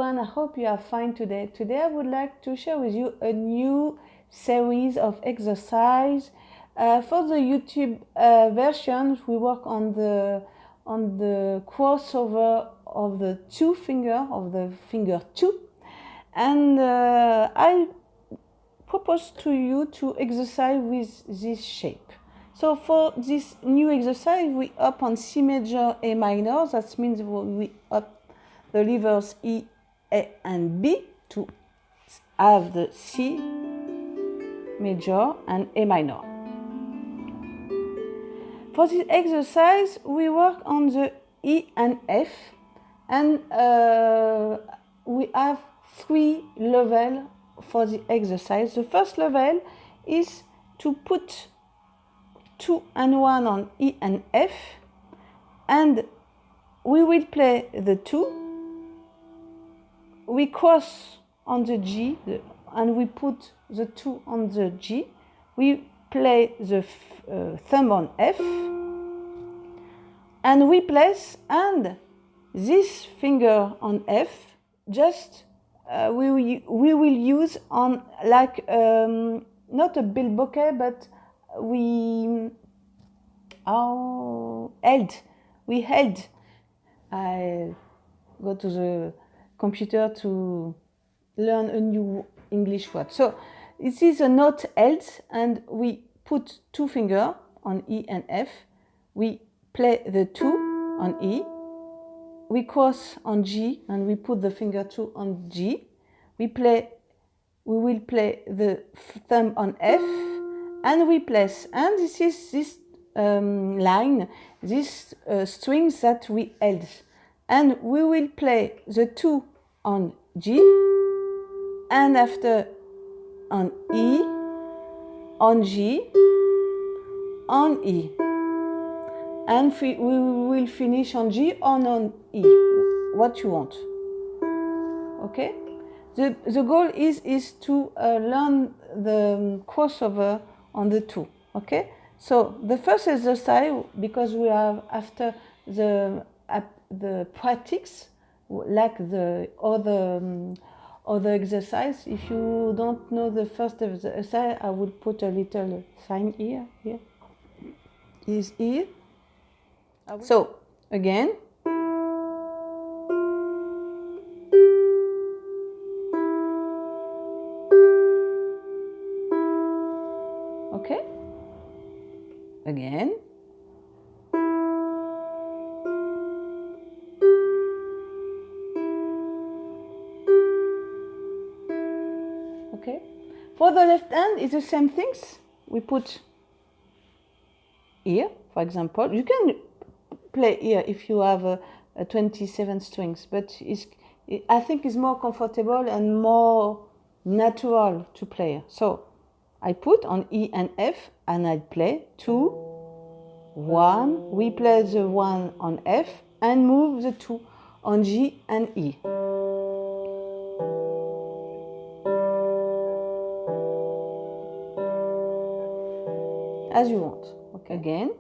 everyone. I hope you are fine today. Today I would like to share with you a new series of exercise. For the YouTube version, we work on the crossover of the two finger, of the finger 2. And I propose to you to exercise with this shape. So for this new exercise, we up on C major, A minor. That means we up the levers E, A, and B to have the C major and A minor. For this exercise, we work on the E and F, and we have 3 levels for the exercise. The first level is to put 2 and 1 on E and F, and we will play the 2. We cross on the G, and we put the 2 on the G. We play the thumb on F, and we place, and this finger on F, just we will use on like not a bilboquet, but we held. I go to the computer to learn a new English word. So it is a note held, and we put 2 fingers on E and F. We play the 2 on E. We cross on G, and we put the finger 2 on G. We will play the thumb on F, and we place. And this is this line, these strings that we held. And we will play the 2 on G, and after on E, on G, on E. And we will finish on G or on E, what you want. Okay? The goal is to learn the crossover on the 2. Okay? So the first exercise, because we have after the practice, like the other exercise. If you don't know the first exercise, I will put a little sign here. Here is here. So again. Okay. Again. Okay. For the left hand, it's the same things. We put here, for example. You can play here if you have a 27 strings, but I think it's more comfortable and more natural to play. So I put on E and F, and I play 2, 1. We play the 1 on F and move the 2 on G and E. As you want. Okay. Again.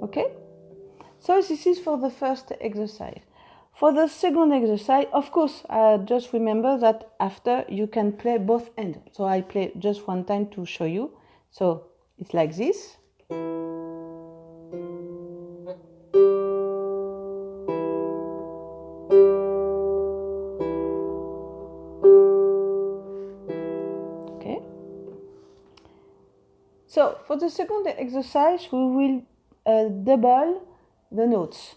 Okay. So this is for the first exercise. For the second exercise, of course, just remember that after you can play both ends. So I play just one time to show you. So it's like this. So for the second exercise, we will double the notes.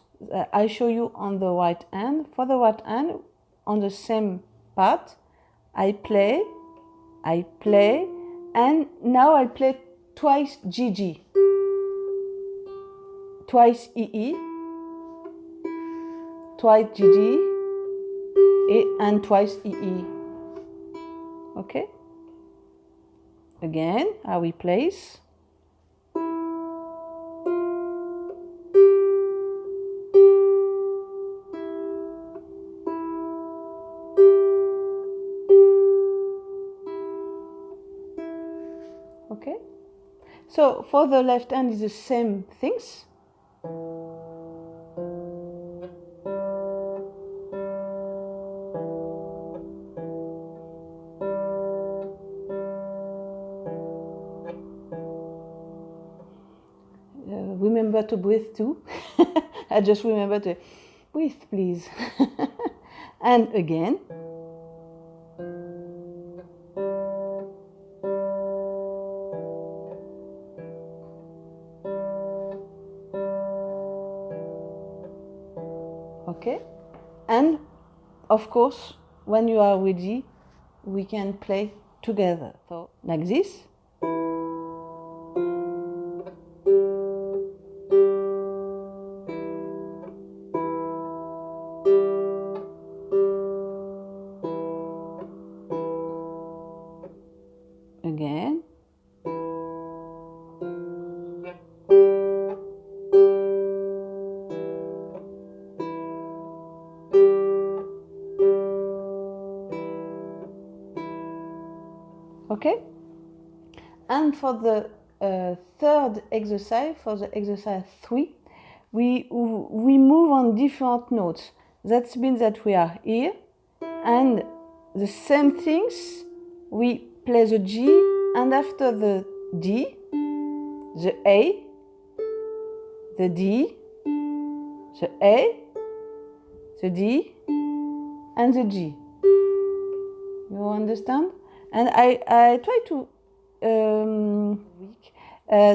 I show you on the right hand. For the right hand, on the same part, I play, and now I play twice GG, twice EE, twice GG, and twice EE. Okay? Again, how we place. So for the left hand is the same things. Remember to breathe too. I just remember to breathe, please. And again. Okay. And of course, when you are ready, we can play together. So like this. Again. Okay. And for the third exercise, for the exercise 3, we move on different notes. That means that we are here, and the same things, we play the G, and after the D, the A, the D, the A, the D, and the G. You understand? And I try to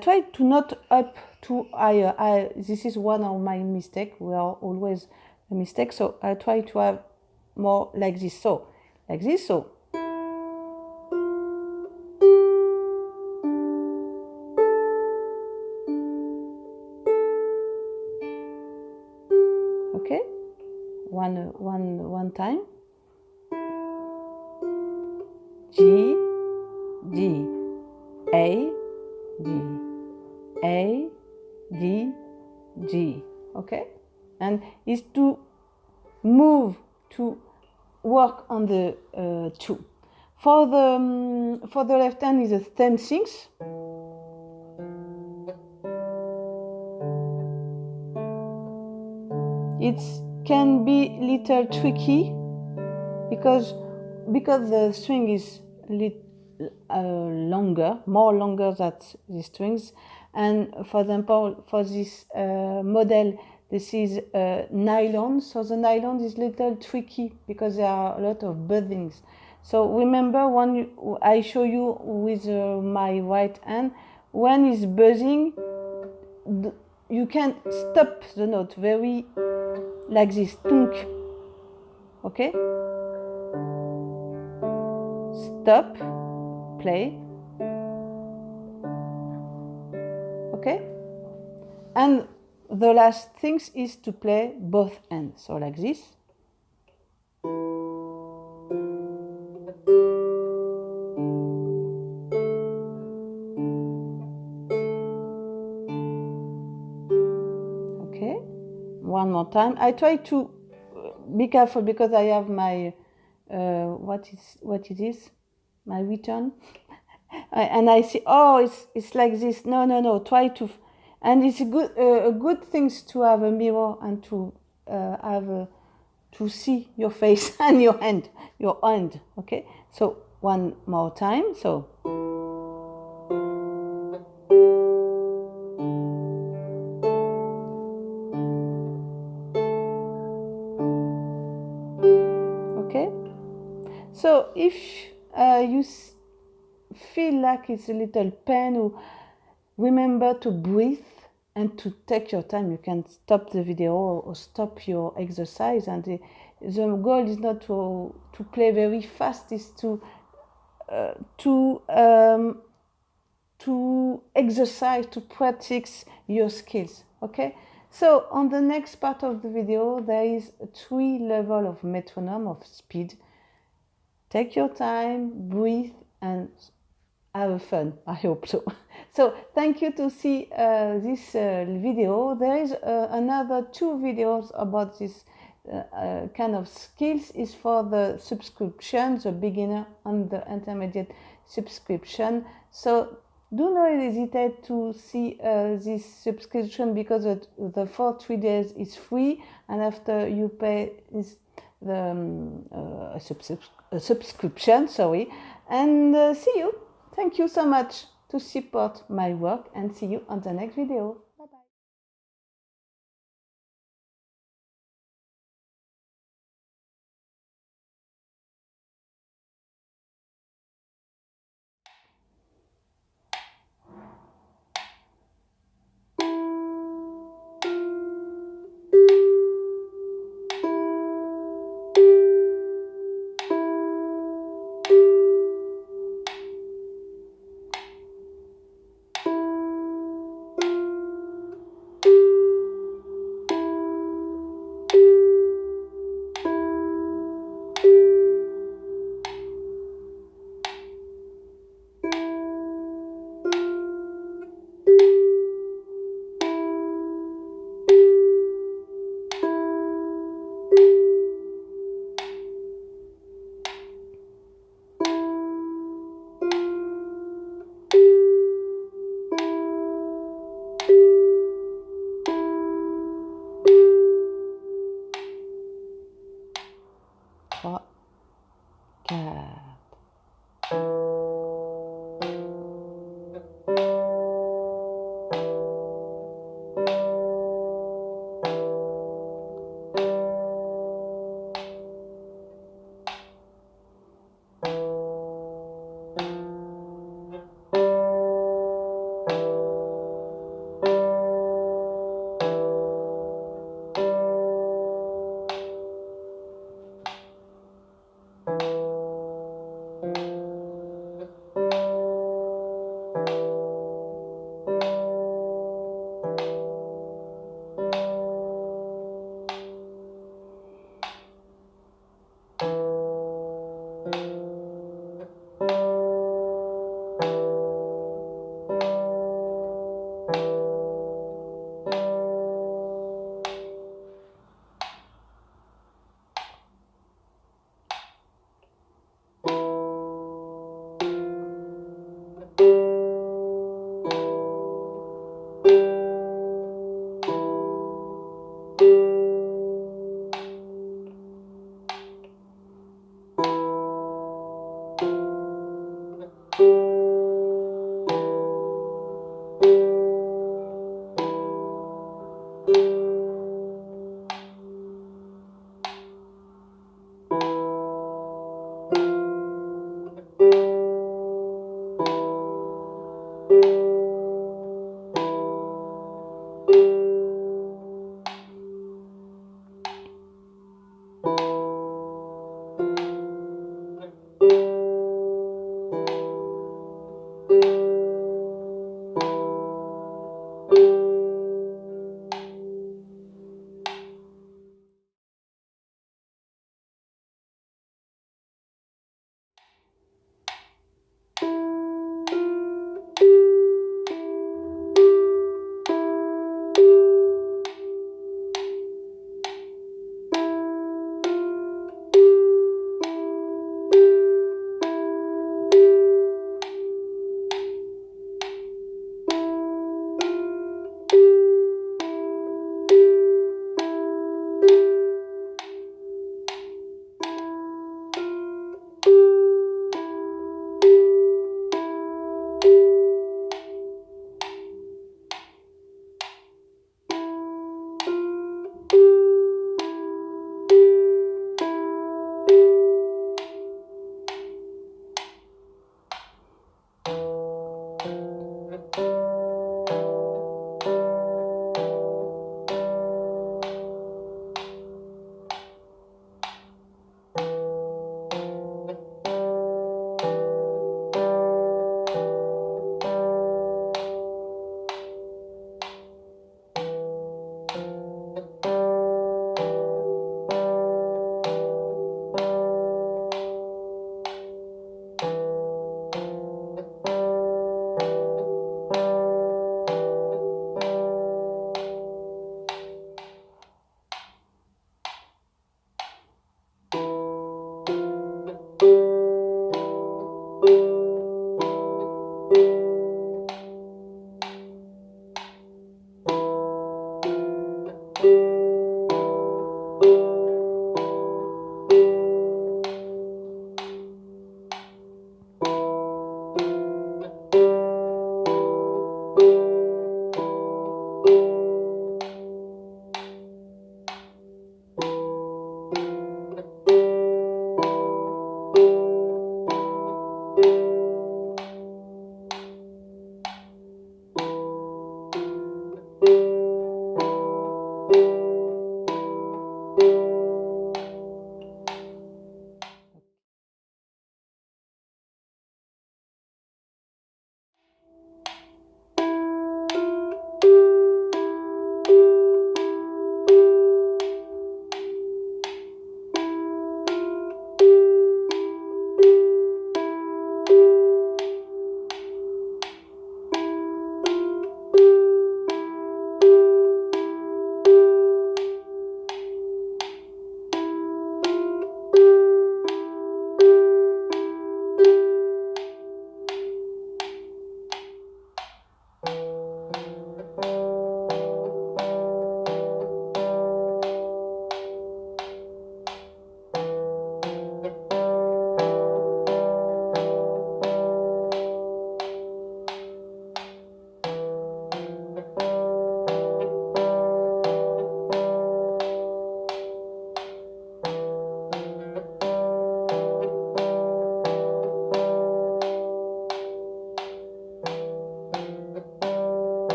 try to not up too higher. This is one of my mistakes. We are always a mistake. So I try to have more like this. So like this. So. Okay. One time. G, D, A, D, A, D, G. Okay? And is to move, to work on the 2. For the left hand is the same things. It can be little tricky because the string is more longer than the strings, and for example, for this model, this is nylon, so the nylon is little tricky because there are a lot of buzzings. So remember, when I show you with my right hand, when it's buzzing, you can stop the note very like this, tunk. Okay? Stop, play. Okay? And the last thing is to play both hands. So like this. Okay? One more time. I try to be careful because I have my what it is? My return. And I see, oh, it's like this. No. Try to, and it's a good thing to have a mirror and to to see your face and your hand. Okay. So one more time. So. Okay. So if you feel like it's a little pain, remember to breathe and to take your time. You can stop the video or stop your exercise, and the goal is not to play very fast, is to exercise, to practice your skills. Okay, so on the next part of the video there is 3 levels of metronome of speed. Take your time, breathe, and have fun. I hope so. So thank you to see this video. There is another 2 videos about this kind of skills. Is for the subscription, the beginner and the intermediate subscription. So do not hesitate to see this subscription, because the for 3 days is free, and after you pay a subscription, sorry. And see you. Thank you so much to support my work, and see you on the next video. Bye-bye. Trois, quatre.